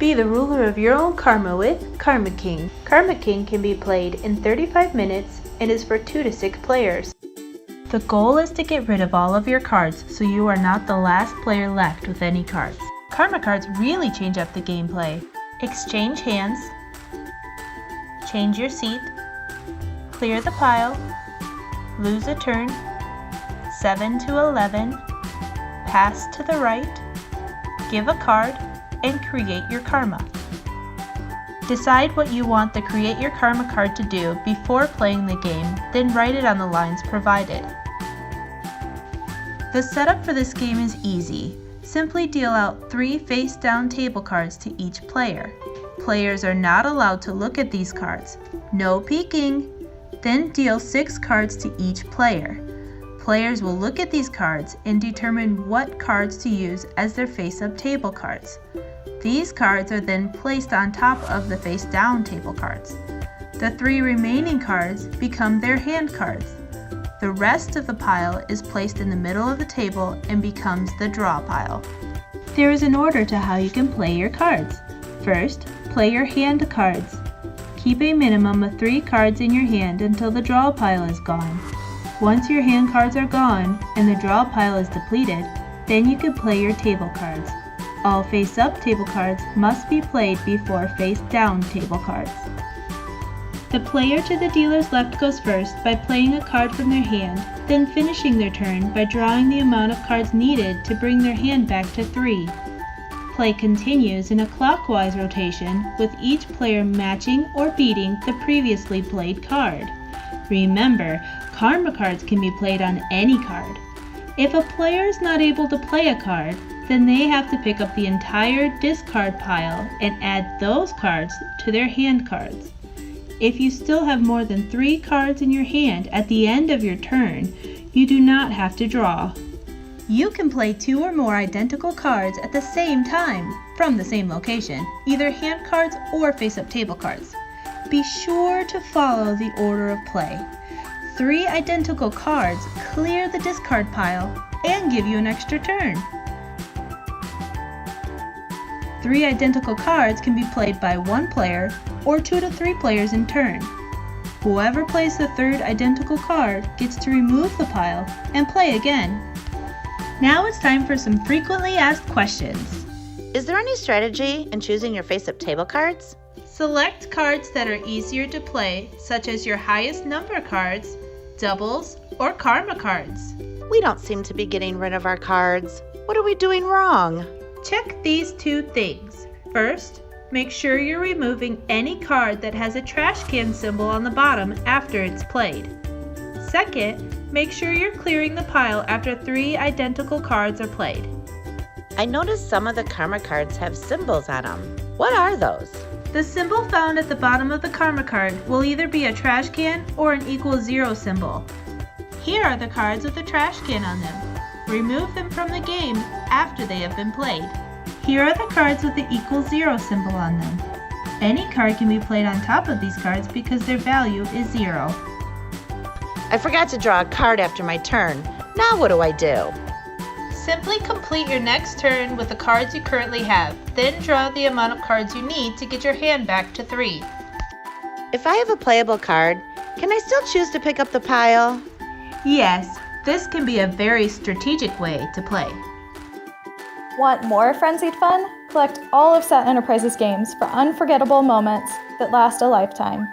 Be the ruler of your own karma with Karma King. Karma King can be played in 35 minutes and is for 2 to 6 players. The goal is to get rid of all of your cards so you are not the last player left with any cards. Karma cards really change up the gameplay. Exchange hands, change your seat, clear the pile, lose a turn, 7 to 11, pass to the right, give a card, and create your karma. Decide what you want the Create Your Karma card to do before playing the game, then write it on the lines provided. The setup for this game is easy. Simply deal out 3 face-down table cards to each player. Players are not allowed to look at these cards. No peeking. Then deal 6 cards to each player. Players will look at these cards and determine what cards to use as their face-up table cards. These cards are then placed on top of the face-down table cards. The 3 remaining cards become their hand cards. The rest of the pile is placed in the middle of the table and becomes the draw pile. There is an order to how you can play your cards. First, play your hand cards. Keep a minimum of 3 cards in your hand until the draw pile is gone. Once your hand cards are gone and the draw pile is depleted, then you can play your table cards. All face-up table cards must be played before face-down table cards. The player to the dealer's left goes first by playing a card from their hand, then finishing their turn by drawing the amount of cards needed to bring their hand back to 3. Play continues in a clockwise rotation, with each player matching or beating the previously played card. Remember, karma cards can be played on any card. If a player is not able to play a card, then they have to pick up the entire discard pile and add those cards to their hand cards. If you still have more than 3 cards in your hand at the end of your turn, you do not have to draw. You can play 2 or more identical cards at the same time from the same location, either hand cards or face-up table cards. Be sure to follow the order of play. 3 identical cards clear the discard pile and give you an extra turn. 3 identical cards can be played by 1 player or 2 to 3 players in turn. Whoever plays the 3rd identical card gets to remove the pile and play again. Now it's time for some frequently asked questions. Is there any strategy in choosing your face-up table cards? Select cards that are easier to play, such as your highest number cards, doubles, or karma cards. We don't seem to be getting rid of our cards. What are we doing wrong? Check these 2 things. First, make sure you're removing any card that has a trash can symbol on the bottom after it's played. Second, make sure you're clearing the pile after 3 identical cards are played. I noticed some of the karma cards have symbols on them. What are those? The symbol found at the bottom of the karma card will either be a trash can or an =0 symbol. Here are the cards with the trash can on them. Remove them from the game after they have been played. Here are the cards with the =0 symbol on them. Any card can be played on top of these cards because their value is 0. I forgot to draw a card after my turn. Now what do I do? Simply complete your next turn with the cards you currently have, then draw the amount of cards you need to get your hand back to 3. If I have a playable card, can I still choose to pick up the pile? Yes, this can be a very strategic way to play. Want more frenzied fun? Collect all of Set Enterprises games for unforgettable moments that last a lifetime.